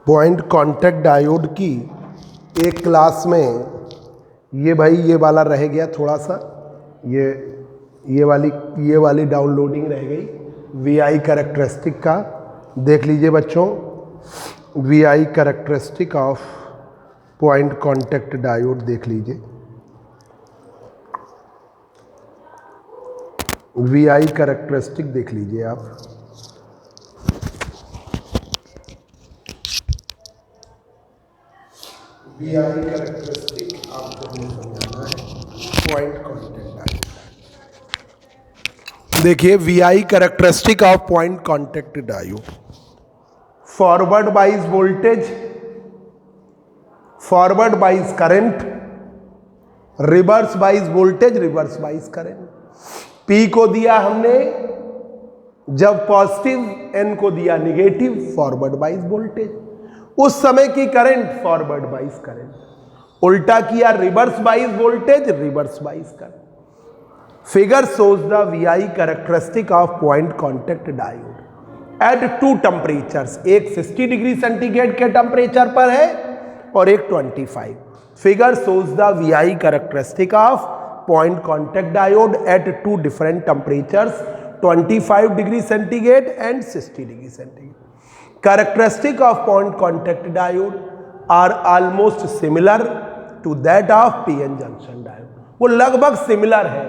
Point contact diode की एक class में ये भाई ये वाला रह गया थोड़ा सा, ये वाली डाउनलोडिंग रह गई वीआई कैरेक्टरिस्टिक का। देख लीजिए बच्चों, VI characteristic of point contact diode देख लीजिए। वीआई कैरेक्टरिस्टिक देख लीजिए आप। वीआई कैरेक्टरिस्टिक आपको हमें समझाना है पॉइंट कांटेक्ट डायोड। देखिए VI characteristic of point contact diode. Forward bias voltage, forward bias current, reverse bias voltage, reverse bias current. P को दिया हमने जब पॉजिटिव, एन को दिया निगेटिव, फॉरवर्ड बाइज वोल्टेज। उस समय की करंट फॉरवर्ड बाइज करंट, उल्टा किया reverse bias voltage, reverse bias current. Figure shows the VI characteristic of point contact diode at two temperatures. एक 60 डिग्री सेंटीग्रेड के टेम्परेचर पर है और एक 25। Figure shows the VI characteristic of point contact diode at two different temperatures, 25 degree centigrade and 60 degree centigrade. Characteristic of point contact diode are almost similar to that of PN junction diode। वो लगभग similar है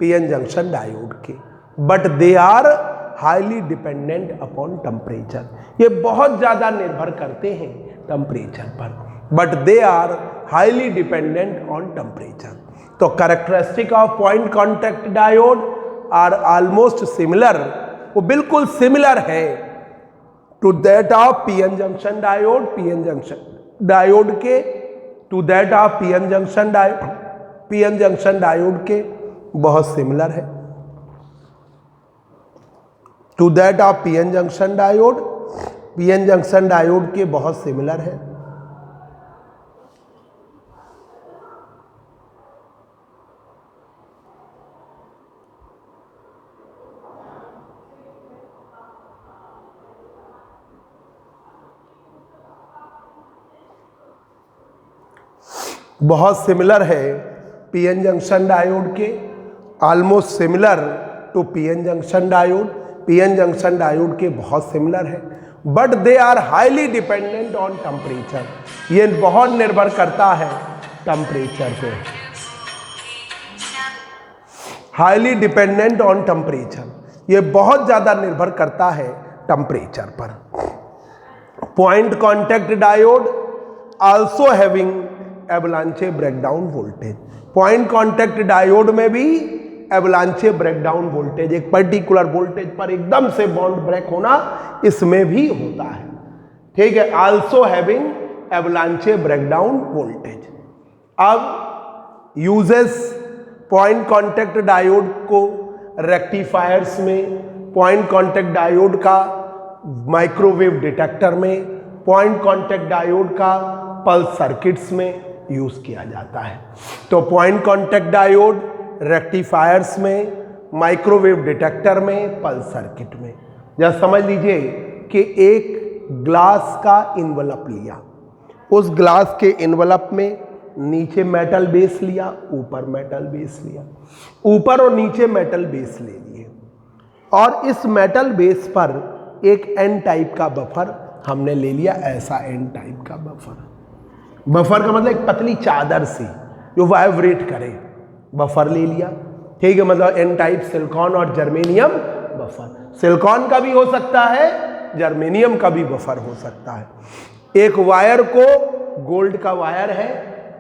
PN junction diode के, but they are highly dependent upon temperature। ये बहुत ज़्यादा निर्भर करते हैं टेम्परेचर पर, but they are highly dependent on temperature। तो characteristic of point contact diode are almost similar, वो बिल्कुल सिमिलर है to that of PN junction diode, PN junction diode के, to that of PN junction diode, PN junction diode के बहुत similar है। To that of PN junction diode, PN junction diode के बहुत similar है। बहुत सिमिलर है पीएन जंक्शन डायोड के, almost similar to PN junction diode, PN junction diode के बहुत सिमिलर है, but they are highly dependent on temperature. ये बहुत निर्भर करता है टेम्परेचर पे, हाईली डिपेंडेंट ऑन टेम्परेचर, ये बहुत ज्यादा निर्भर करता है टेम्परेचर पर। Point contact diode also having avalanche breakdown voltage. Point contact diode में भी एवलांचे ब्रेकडाउन वोल्टेज, एक पर्टिकुलर वोल्टेज पर एकदम से बॉन्ड ब्रेक होना, इसमें भी होता है। ठीक है, also having avalanche breakdown voltage. अब यूजेस पॉइंट कांटेक्ट डायोड को रेक्टिफायर्स में, पॉइंट कांटेक्ट डायोड का माइक्रोवेव डिटेक्टर में, पॉइंट कांटेक्ट डायोड का पल्स सर्किट्स में यूज किया जाता है। तो पॉइंट कांटेक्ट डायोड रेक्टिफायर्स में, माइक्रोवेव डिटेक्टर में, पल्स सर्किट में। जब समझ लीजिए कि एक ग्लास का इन्वलप लिया, उस ग्लास के इन्वलप में नीचे मेटल बेस लिया, ऊपर मेटल बेस लिया, ऊपर और नीचे मेटल बेस ले लिए, और इस मेटल बेस पर एक एन टाइप का बफर हमने ले लिया, ऐसा एन टाइप का बफर। बफर का मतलब एक पतली चादर सी जो वाइब्रेट करे, बफर ले लिया। ठीक है, मतलब एन टाइप सिलिकॉन और जर्मेनियम बफर। सिलिकॉन का भी हो सकता है, जर्मेनियम का भी बफर हो सकता है। एक वायर को, गोल्ड का वायर है,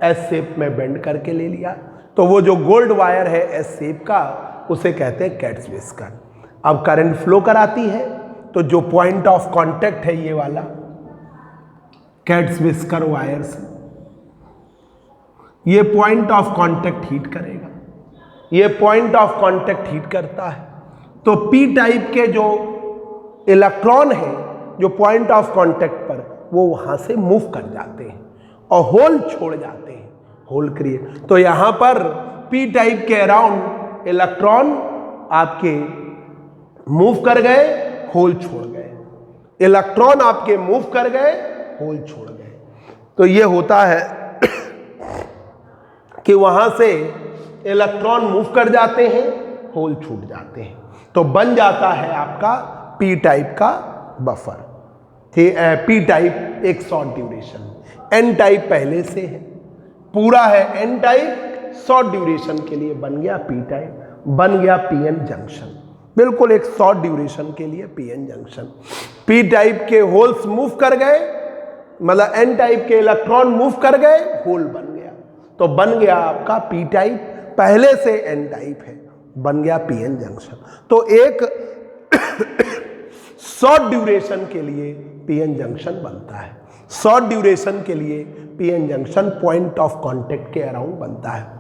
एस शेप में बेंड करके ले लिया, तो वो जो गोल्ड वायर है एस शेप का, उसे कहते हैं कैट्स विस्कर। अब करंट फ्लो कराती है, तो जो पॉइंट ऑफ कांटेक्ट है ये वाला कैट्स विस्कर वायर से, ये पॉइंट ऑफ कांटेक्ट हीट करेगा, ये पॉइंट ऑफ कांटेक्ट हीट करता है। तो पी टाइप के जो इलेक्ट्रॉन हैं जो पॉइंट ऑफ कांटेक्ट पर, वो वहां से मूव कर जाते हैं और होल छोड़ जाते हैं, होल क्रिएट। तो यहां पर पी टाइप के अराउंड इलेक्ट्रॉन आपके मूव कर गए, होल छोड़ गए। इलेक्ट्रॉन आपके मूव कर गए, होल छोड़ गए। तो ये होता है कि वहां से इलेक्ट्रॉन मूव कर जाते हैं, होल छूट जाते हैं, तो बन जाता है आपका पी टाइप का बफर। पी टाइप एक शॉर्ट ड्यूरेशन, एन टाइप पहले से है, पूरा है एन टाइप, शॉर्ट ड्यूरेशन के लिए बन गया पी टाइप, बन गया पीएन जंक्शन, बिल्कुल एक शॉर्ट ड्यूरेशन के लिए पीएन जंक्शन। पी टाइप के होल्स मूव कर गए, मतलब एन टाइप के इलेक्ट्रॉन मूव कर गए, होल बन गया, तो बन गया आपका पी टाइप, पहले से एन टाइप है, बन गया पीएन जंक्शन। तो एक शॉर्ट ड्यूरेशन के लिए पीएन जंक्शन बनता है, शॉर्ट ड्यूरेशन के लिए PN junction point of contact के अराउंड बनता है।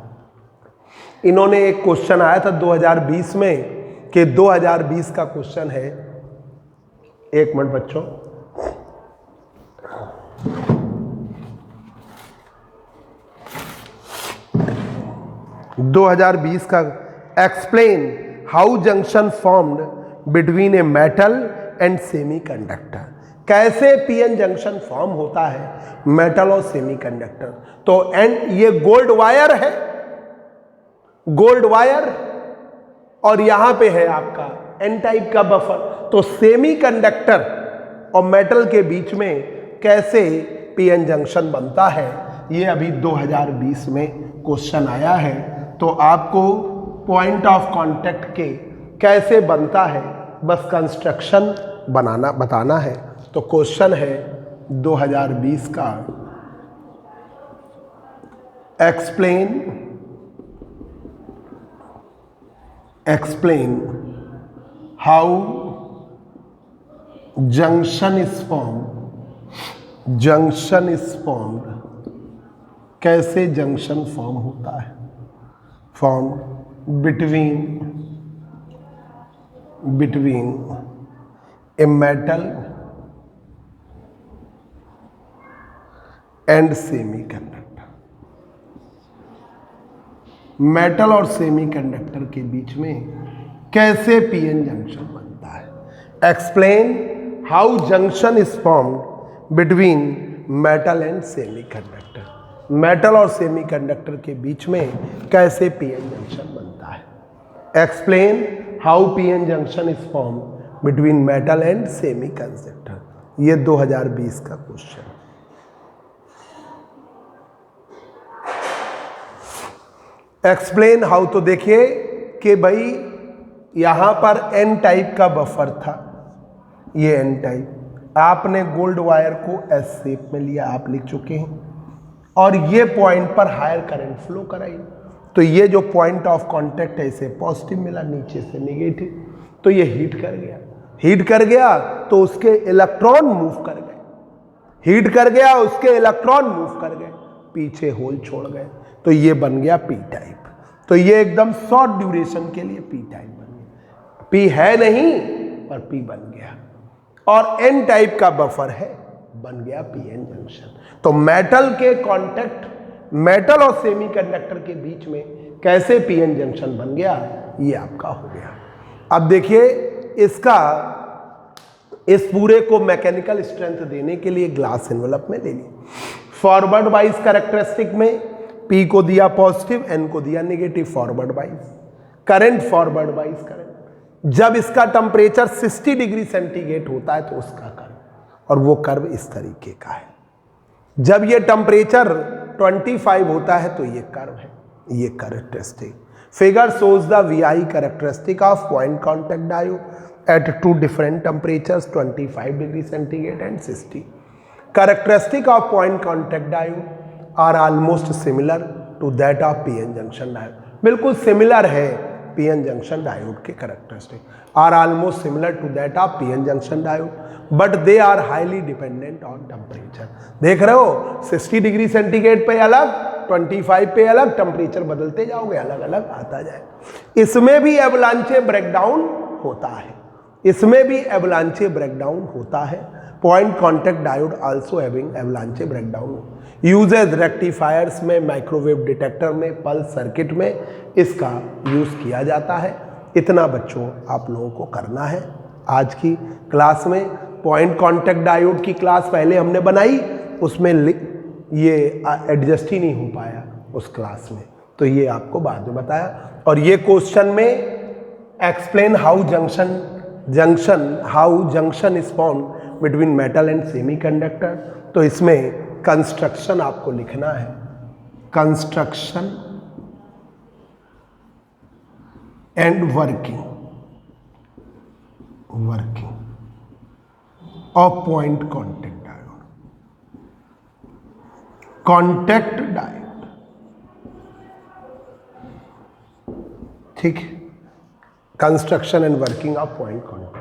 इन्होंने एक क्वेश्चन आया था 2020 में, कि 2020 का क्वेश्चन है, एक मिनट बच्चों, का explain how junction formed between a metal and semiconductor, कैसे पीएन जंक्शन फॉर्म होता है मेटल और सेमीकंडक्टर। तो एंड ये गोल्ड वायर है, गोल्ड वायर, और यहां पे है आपका एन टाइप का बफर। तो सेमीकंडक्टर और मेटल के बीच में कैसे पीएन जंक्शन बनता है, ये अभी 2020 में क्वेश्चन आया है। तो आपको पॉइंट ऑफ कांटेक्ट के कैसे बनता है बस कंस्ट्रक्शन बताना है। तो क्वेश्चन है 2020 का, explain how junction is formed, कैसे जंक्शन फॉर्म होता है, form between a metal and semiconductor, metal और सेमीकंडक्टर के बीच में कैसे पीएन जंक्शन बनता है। Explain how junction is formed between metal and semiconductor, metal और सेमीकंडक्टर के बीच में कैसे पीएन जंक्शन बनता है। Explain how PN junction is formed between metal and semiconductor, ये 2020 का क्वेश्चन। एक्सप्लेन हाउ, तो देखिए कि भाई यहां पर एन टाइप का बफर था, ये एन टाइप, आपने गोल्ड वायर को एस शेप में लिया, आप लिख चुके हैं, और ये पॉइंट पर हायर करंट फ्लो कराई। तो ये जो पॉइंट ऑफ कांटेक्ट है इसे पॉजिटिव मिला, नीचे से नेगेटिव, तो ये हीट कर गया तो उसके इलेक्ट्रॉन मूव कर गए, हीट कर गया उसके इलेक्ट्रॉन मूव कर गए, पीछे होल छोड़ गए, तो ये बन गया पी टाइप। तो ये एकदम शॉर्ट ड्यूरेशन के लिए पी टाइप बन गया, पी है नहीं पर पी बन गया, और एन टाइप का बफर है, बन गया पीएन जंक्शन। तो मेटल के कांटेक्ट, मेटल और सेमीकंडक्टर के बीच में कैसे पीएन जंक्शन बन गया, ये आपका हो गया। अब देखिए इसका, इस पूरे को मैकेनिकल स्ट्रेंथ देने के लिए ग्लास एनवलप में ले ली। फॉरवर्ड वाइज कैरेक्टरिस्टिक में P को दिया पॉजिटिव, N को दिया negative, forward wise current, forward wise current. जब इसका टेम्परेचर 60 डिग्री सेंटीग्रेड होता है तो उसका कर्व, और वो कर्व इस तरीके का है। जब ये टेम्परेचर 25 होता है तो ये कर्व है, ये characteristic. Figure shows the VI characteristic of point contact diode at 2 different temperatures 25 degree centigrade and 60। Characteristic of point contact diode are almost similar to that of PN junction diode, बिल्कुल similar है PN junction diode के characteristic, are almost similar to that of PN junction diode, but they are highly dependent on temperature. देख रहे हो 60 degree centigrade पे अलग, 25 पे अलग, टेम्परेचर बदलते जाओगे अलग अलग आता जाए। इसमें भी एवलांचे ब्रेकडाउन होता है, इसमें भी एवलांचे ब्रेकडाउन होता है। Point contact diode also having avalanche breakdown, uses rectifiers में, माइक्रोवेव डिटेक्टर में, पल्स सर्किट में इसका यूज किया जाता है। इतना बच्चों आप लोगों को करना है आज की क्लास में। पॉइंट कांटेक्ट डायोड की क्लास पहले हमने बनाई, उसमें ये एडजस्ट ही नहीं हो पाया उस क्लास में, तो ये आपको बाद में बताया। और ये क्वेश्चन में explain how junction is formed between metal and semiconductor, तो इसमें कंस्ट्रक्शन आपको लिखना है, construction and working of point contact diode, contact diode, ठीक है, construction and working of point contact.